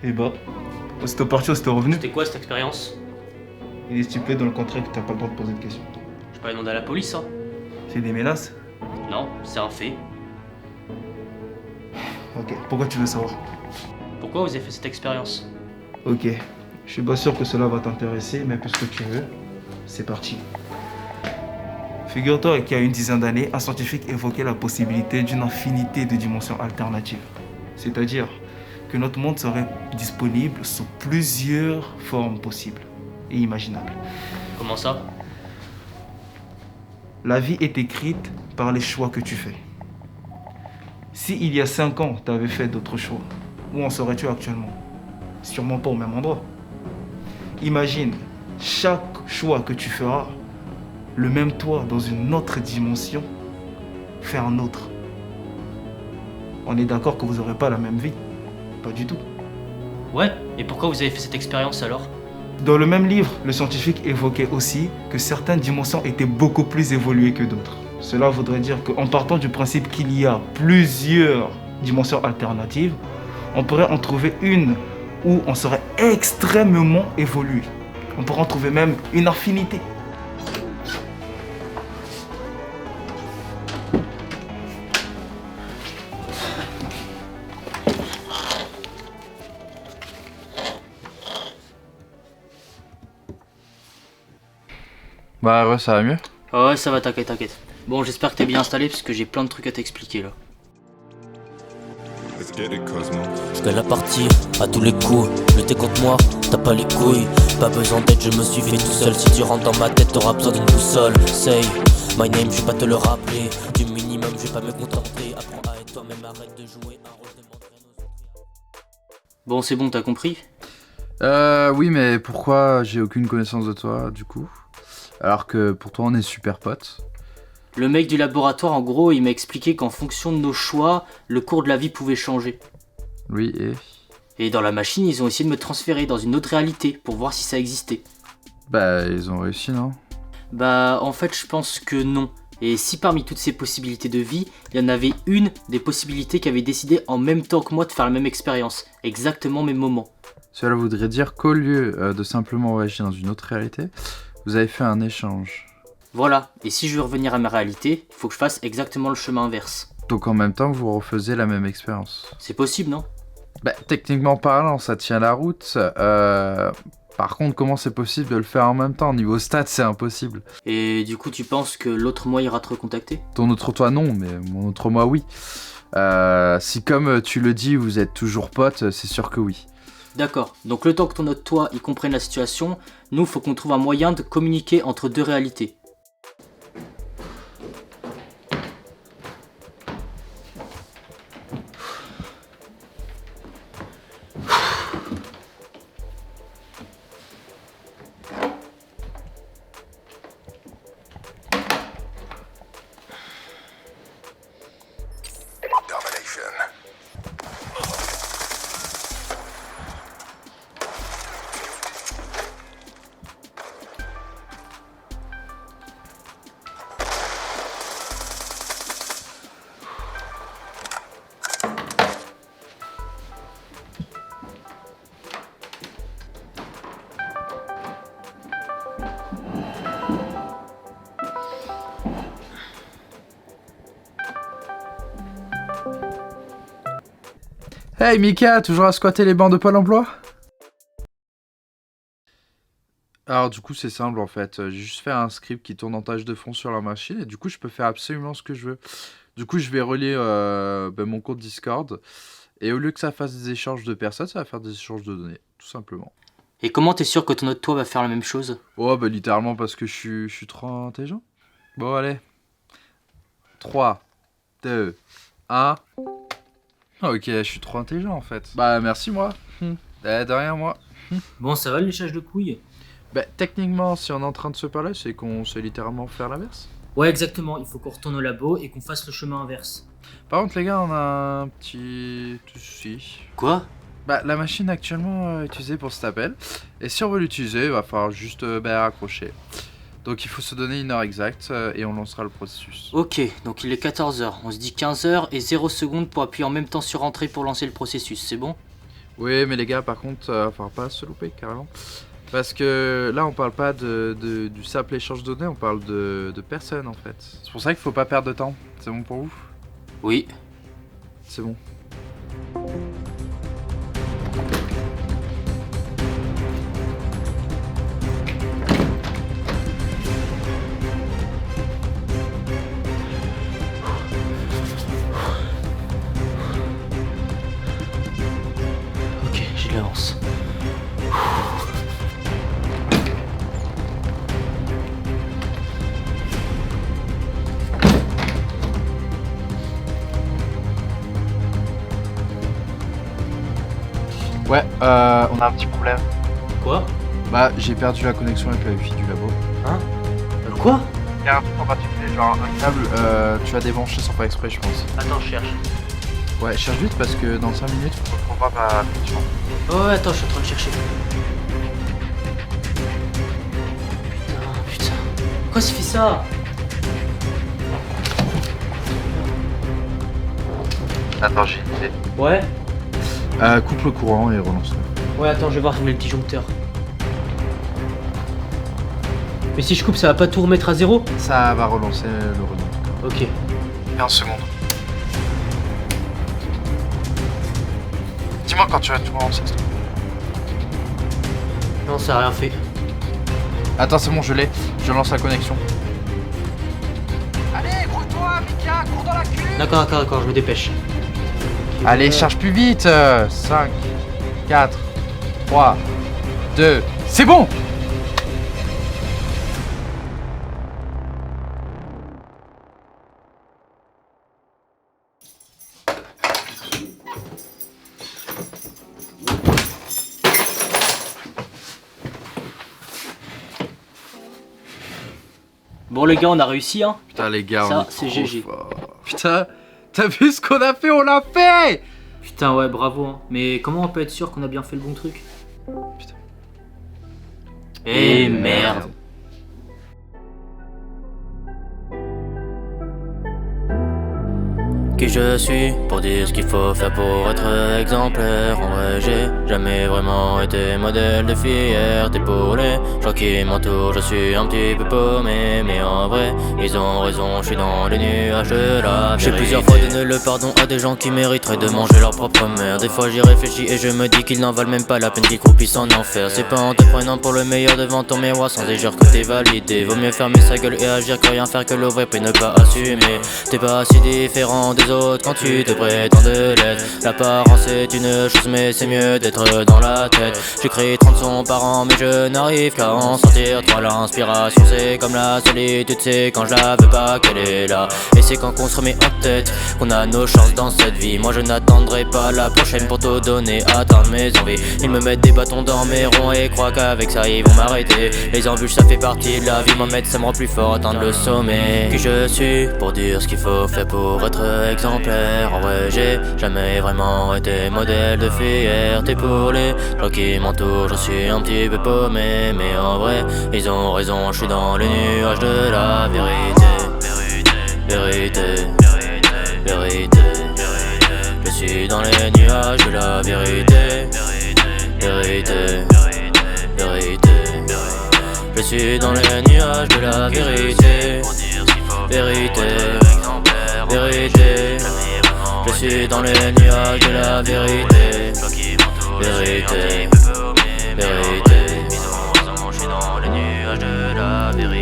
Et bah, aussitôt parti, aussitôt revenu. C'était quoi cette expérience? Il est stipulé dans le contrat que t'as pas le droit de poser de questions. Je peux aller demander à la police, hein? C'est des menaces? Non, c'est un fait. Ok, pourquoi tu veux savoir? Pourquoi vous avez fait cette expérience? Ok, je suis pas sûr que cela va t'intéresser, mais puisque tu veux, c'est parti. Figure-toi qu'il y a une dizaine d'années, un scientifique évoquait la possibilité d'une infinité de dimensions alternatives. C'est-à-dire que notre monde serait disponible sous plusieurs formes possibles et imaginables. Comment ça? La vie est écrite par les choix que tu fais. Si il y a 5 ans, tu avais fait d'autres choix, où en serais-tu actuellement? Sûrement pas au même endroit. Imagine, chaque choix que tu feras, le même toi dans une autre dimension, fait un autre. On est d'accord que vous n'aurez pas la même vie? Pas du tout. Ouais, et pourquoi vous avez fait cette expérience alors? Dans le même livre, le scientifique évoquait aussi que certaines dimensions étaient beaucoup plus évoluées que d'autres. Cela voudrait dire qu'en partant du principe qu'il y a plusieurs dimensions alternatives, on pourrait en trouver une où on serait extrêmement évolué. On pourrait en trouver même une infinité. Bah ouais, ça va mieux. Ah ouais, ça va, t'inquiète. Bon, j'espère que t'es bien installé parce que j'ai plein de trucs à t'expliquer là. Let's get it, Cosmo. Je gagne la partie à tous les coups. Lutter contre moi, t'as pas les couilles. Pas besoin d'aide, je me suis fait tout seul. Si tu rentres dans ma tête, t'auras besoin d'une boussole. Say my name, je vais pas te le rappeler. Du minimum, je vais pas me contenter. Apprends à être toi-même, arrête de jouer un rôle de montrer à nos autres. Bon, c'est bon, t'as compris? Oui, mais pourquoi j'ai aucune connaissance de toi, du coup? Alors que pour toi, on est super potes. Le mec du laboratoire, en gros, il m'a expliqué qu'en fonction de nos choix, le cours de la vie pouvait changer. Oui, et... Et dans la machine, ils ont essayé de me transférer dans une autre réalité pour voir si ça existait. Bah, ils ont réussi, non? Bah, en fait, je pense que non. Et si parmi toutes ces possibilités de vie, il y en avait une des possibilités qui avait décidé en même temps que moi de faire la même expérience, exactement au même moment. Cela voudrait dire qu'au lieu de simplement voyager dans une autre réalité, vous avez fait un échange. Voilà, et si je veux revenir à ma réalité, il faut que je fasse exactement le chemin inverse. Donc en même temps, vous refaisiez la même expérience. C'est possible, non? Bah, techniquement parlant, ça tient la route. Par contre, comment c'est possible de le faire en même temps? Niveau stats, c'est impossible. Et du coup, tu penses que l'autre moi ira te recontacter? Ton autre toi, non, mais mon autre moi, oui. Si comme tu le dis, vous êtes toujours potes, c'est sûr que oui. D'accord, donc le temps que ton autre toi y comprenne la situation, nous faut qu'on trouve un moyen de communiquer entre deux réalités. Domination. Hey Mika, toujours à squatter les bancs de Pôle emploi? Alors du coup c'est simple en fait, j'ai juste fait un script qui tourne en tâche de fond sur la machine et du coup je peux faire absolument ce que je veux. Du coup je vais relier mon compte Discord et au lieu que ça fasse des échanges de personnes, ça va faire des échanges de données, tout simplement. Et comment t'es sûr que ton autre toi va faire la même chose? Oh bah littéralement parce que je suis trop intelligent. Bon allez. 3, 2, 1... Ok, je suis trop intelligent en fait. Bah merci moi. De rien moi. Bon, ça va le léchage de couilles? Bah techniquement, si on est en train de se parler, c'est qu'on sait littéralement faire l'inverse. Ouais, exactement, il faut qu'on retourne au labo et qu'on fasse le chemin inverse. Par contre les gars, on a un petit souci. Quoi? Bah la machine actuellement utilisée pour cet appel. Et si on veut l'utiliser, il va falloir juste raccrocher. Donc il faut se donner une heure exacte et on lancera le processus. Ok, donc il est 14h, on se dit 15h et 0 secondes pour appuyer en même temps sur entrée pour lancer le processus, c'est bon? Oui, mais les gars, par contre, enfin, pas se louper carrément. Parce que là, on parle pas du simple échange de données, on parle de personnes en fait. C'est pour ça qu'il faut pas perdre de temps. C'est bon pour vous? Oui. C'est bon. Ok, je l'avance. Ouais, on a un petit problème. Quoi? Bah, j'ai perdu la connexion avec la wifi du labo. Hein? Quoi? Il y a un truc en particulier, genre un câble, tu vas débrancher sans faire exprès, je pense. Attends, je cherche. Ouais, cherche vite parce que dans 5 minutes, on retrouvera ma connexion. Oh, ouais, attends, je suis en train de chercher. Putain. Pourquoi ça fait ça? Attends, j'ai une idée. Ouais. Coupe le courant et relance-le. Ouais, attends, je vais voir le disjoncteur. Mais si je coupe, ça va pas tout remettre à zéro? Ça va relancer le relais en tout cas. Ok. 15 secondes. Dis-moi quand tu vas tout relancer. Non, ça a rien fait. Attends, c'est bon, je l'ai. Je lance la connexion. Allez, grouille-toi, Mika, cours dans la queue. D'accord, je me dépêche. Ok, Allez, charge plus vite. 5, 4, 3, 2, c'est bon. Bon, les gars, on a réussi, hein? Putain, les gars, Ça, on est c'est trop GG. forts. Putain, t'as vu ce qu'on a fait? On l'a fait. Putain, ouais, bravo, hein. Mais comment on peut être sûr qu'on a bien fait le bon truc? Putain. Eh merde. Qui je suis pour dire ce qu'il faut faire pour être exemplaire. En vrai, j'ai jamais vraiment été modèle de fierté pour les gens qui m'entourent. Je suis un petit peu paumé, mais en vrai, ils ont raison. Je suis dans les nuages de la vérité. J'ai plusieurs fois donné le pardon à des gens qui mériteraient de manger leur propre mère. Des fois, j'y réfléchis et je me dis qu'ils n'en valent même pas la peine, qu'ils croupissent en enfer. C'est pas en te prenant pour le meilleur devant ton miroir sans dire que t'es validé. Vaut mieux fermer sa gueule et agir que rien faire que l'ouvrir puis ne pas assumer. T'es pas si différent des autres quand tu te prétends de l'être. L'apparence est une chose mais c'est mieux d'être dans la tête. J'écris 30 sons par an mais je n'arrive qu'à en sortir 3. L'inspiration c'est comme la solitude, c'est quand je la veux pas qu'elle est là. Et c'est quand qu'on se remet en tête qu'on a nos chances dans cette vie. Moi je n'attendrai pas la prochaine pour te donner, atteindre mes envies. Ils me mettent des bâtons dans mes ronds et croient qu'avec ça ils vont m'arrêter. Les embûches ça fait partie de la vie, m'en mettre ça me rend plus fort, atteindre le sommet. Qui je suis pour dire ce qu'il faut faire pour être exemplaire. En vrai j'ai jamais vraiment été modèle de fierté pour les gens qui m'entourent. Je suis un petit peu paumé, mais en vrai ils ont raison. Je suis dans les nuages de la vérité. Vérité, vérité. Je suis dans les nuages de la vérité. Vérité, vérité. Je suis dans les nuages de la vérité. Vérité, vérité. Je suis dans les nuages de la vérité. Vérité, vérité. Je suis dans les nuages de la vérité.